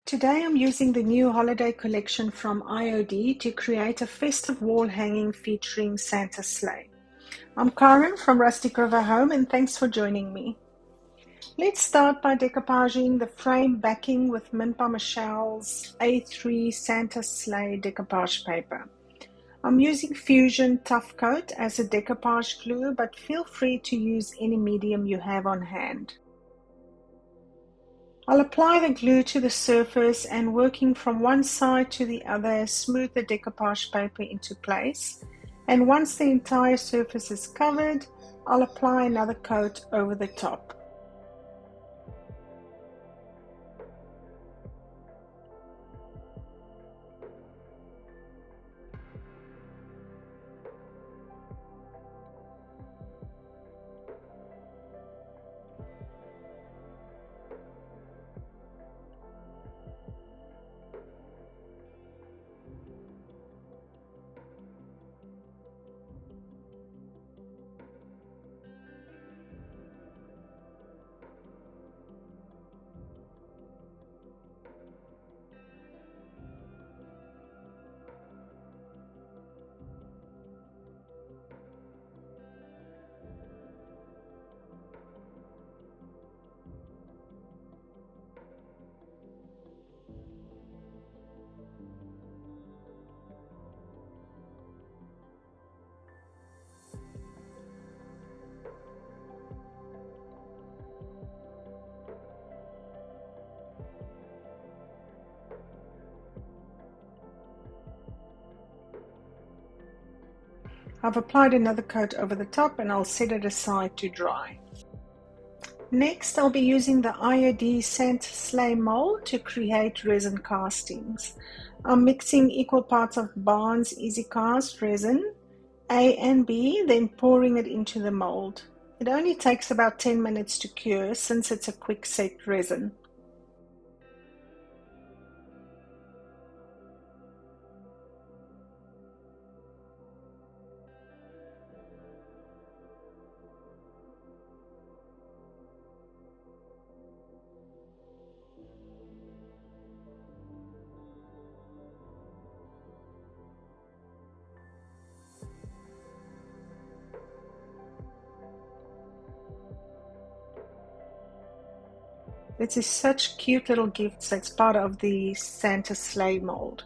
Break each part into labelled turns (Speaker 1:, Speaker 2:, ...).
Speaker 1: Today I'm using the new holiday collection from IOD to create a festive wall hanging featuring Santa's sleigh. I'm Karen from Rustic River Home and thanks for joining me. Let's start by decoupaging the frame backing with Mint by Michelle's A3 Santa Sleigh decoupage paper. I'm using Fusion Tough Coat as a decoupage glue, but feel free to use any medium you have on hand. I'll apply the glue to the surface and working from one side to the other, smooth the decoupage paper into place. And once the entire surface is covered, I'll apply another coat over the top. I've applied another coat over the top and I'll set it aside to dry. Next, I'll be using the IOD Santa Sleigh mold to create resin castings. I'm mixing equal parts of Barnes Easy Cast resin, A and B, then pouring it into the mold. It only takes about 10 minutes to cure since it's a quick set resin. This is such cute little gifts that's part of the Santa Sleigh mold.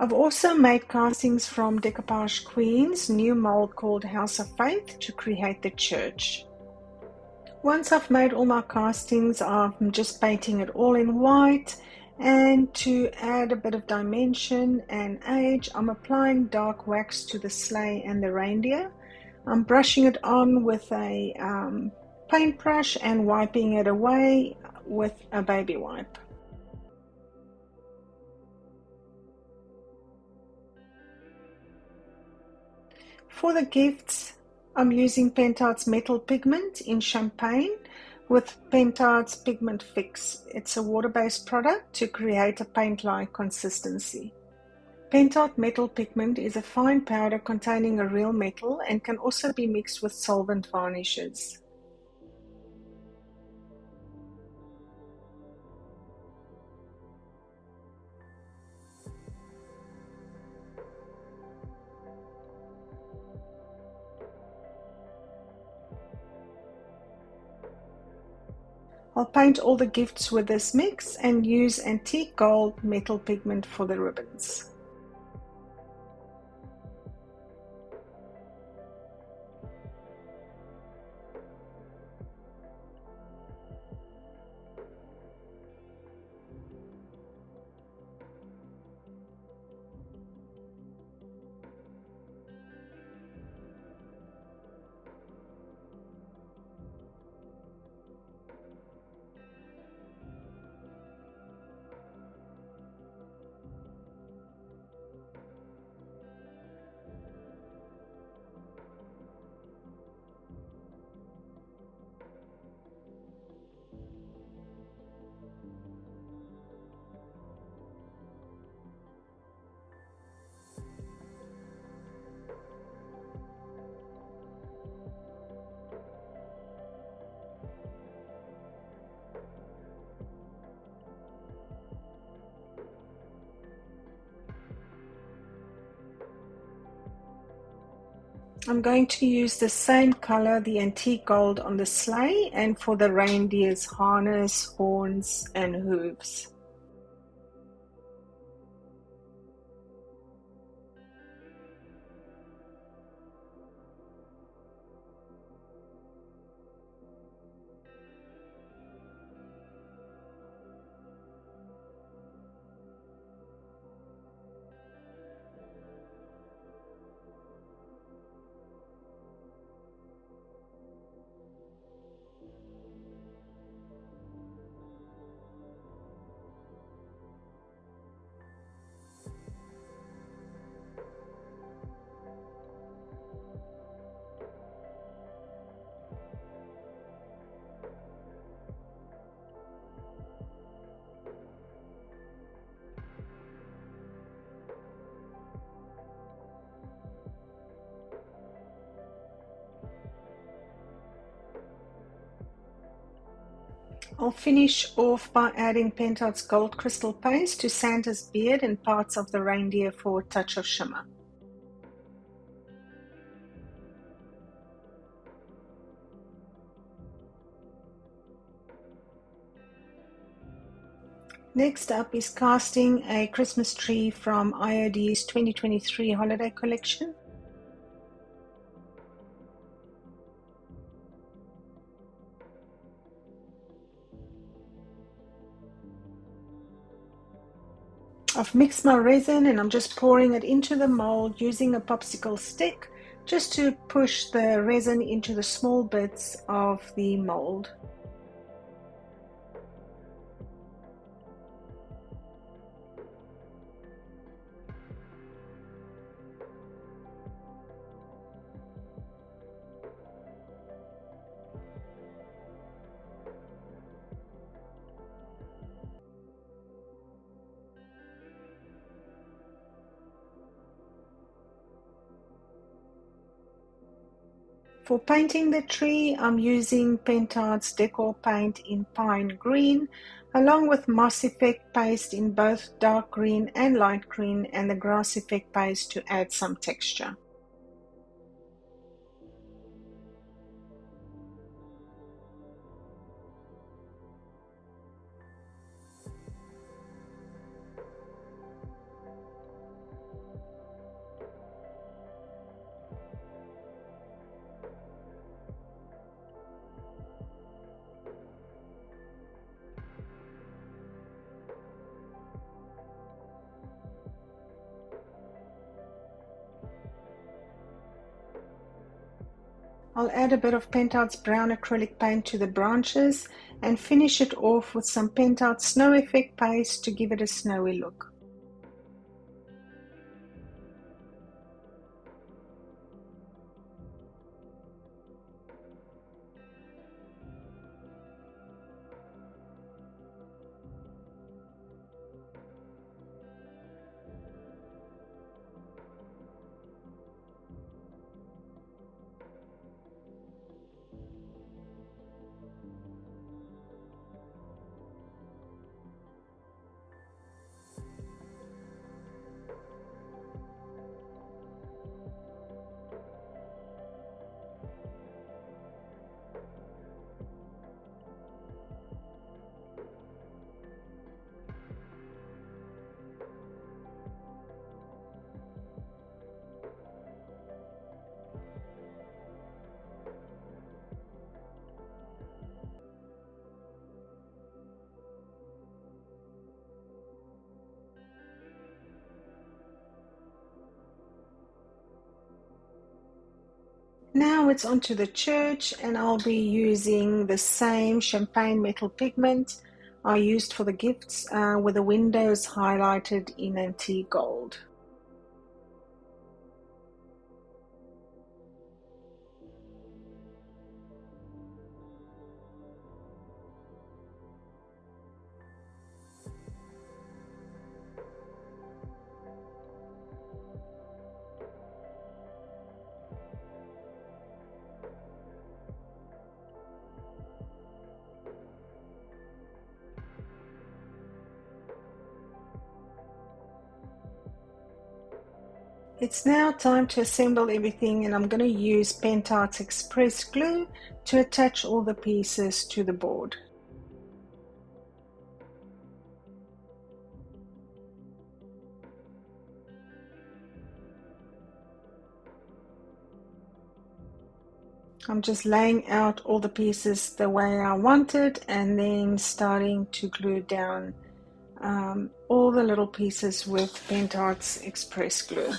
Speaker 1: I've also made castings from Decoupage Queen's new mold called House of Faith to create the church. Once I've made all my castings, I'm just painting it all in white, and to add a bit of dimension and age, I'm applying dark wax to the sleigh and the reindeer. I'm brushing it on with a paintbrush and wiping it away with a baby wipe. For the gifts, I'm using Pentart's metal pigment in champagne with Pentart's Pigment Fix. It's a water-based product to create a paint-like consistency. Pentart metal pigment is a fine powder containing a real metal and can also be mixed with solvent varnishes. I'll paint all the gifts with this mix and use antique gold metal pigment for the ribbons. I'm going to use the same color, the antique gold, on the sleigh and for the reindeer's harness, horns, and hooves. I'll finish off by adding Pentart's gold crystal paste to Santa's beard and parts of the reindeer for a touch of shimmer. Next up is casting a Christmas tree from IOD's 2023 holiday collection. I've mixed my resin and I'm just pouring it into the mold using a popsicle stick just to push the resin into the small bits of the mold. For painting the tree, I'm using Pentart's decor paint in pine green, along with moss effect paste in both dark green and light green, and the grass effect paste to add some texture. I'll add a bit of Pentart's brown acrylic paint to the branches and finish it off with some Pentart's snow effect paste to give it a snowy look. Now it's onto the church, and I'll be using the same champagne metal pigment I used for the gifts, with the windows highlighted in antique gold. It's now time to assemble everything, and I'm going to use Pentart's Express glue to attach all the pieces to the board. I'm just laying out all the pieces the way I want it, and then starting to glue down all the little pieces with Pentart's Express glue.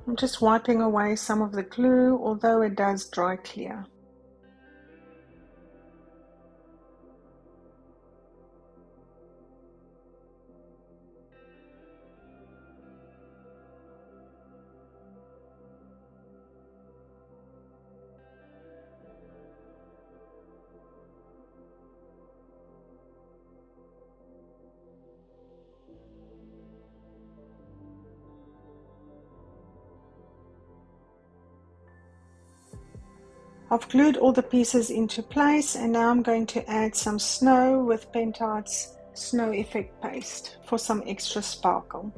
Speaker 1: I'm just wiping away some of the glue, although it does dry clear. I've glued all the pieces into place, and now I'm going to add some snow with Pentart's Snow Effect Paste for some extra sparkle.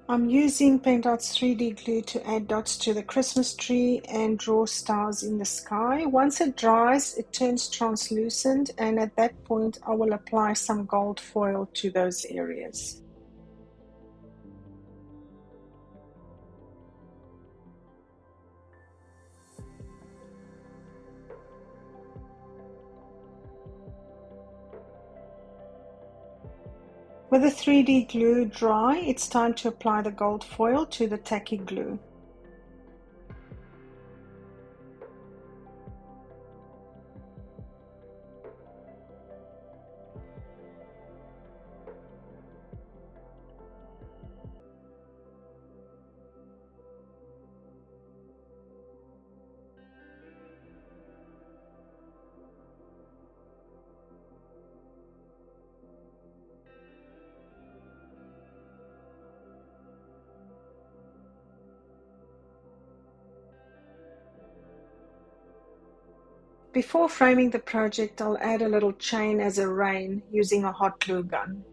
Speaker 1: I'm using Pentart's 3D glue to add dots to the Christmas tree and draw stars in the sky. Once it dries, it turns translucent, and at that point I will apply some gold foil to those areas. With the 3D glue dry, it's time to apply the gold foil to the tacky glue. Before framing the project, I'll add a little chain as a rein using a hot glue gun.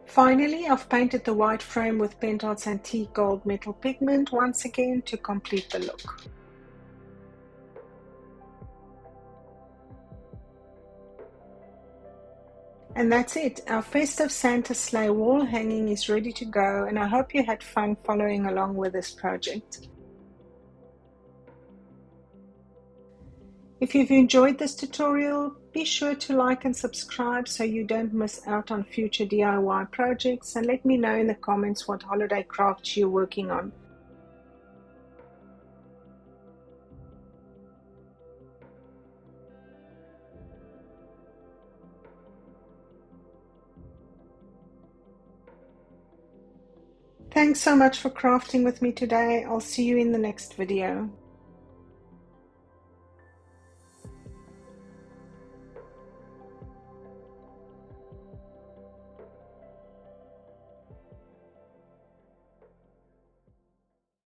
Speaker 1: Finally, I've painted the white frame with Pentart's Antique Gold Metal Pigment once again to complete the look. And that's it. Our festive Santa sleigh wall hanging is ready to go, and I hope you had fun following along with this project. If you've enjoyed this tutorial, be sure to like and subscribe so you don't miss out on future DIY projects, and let me know in the comments what holiday crafts you're working on. Thanks so much for crafting with me today. I'll see you in the next video.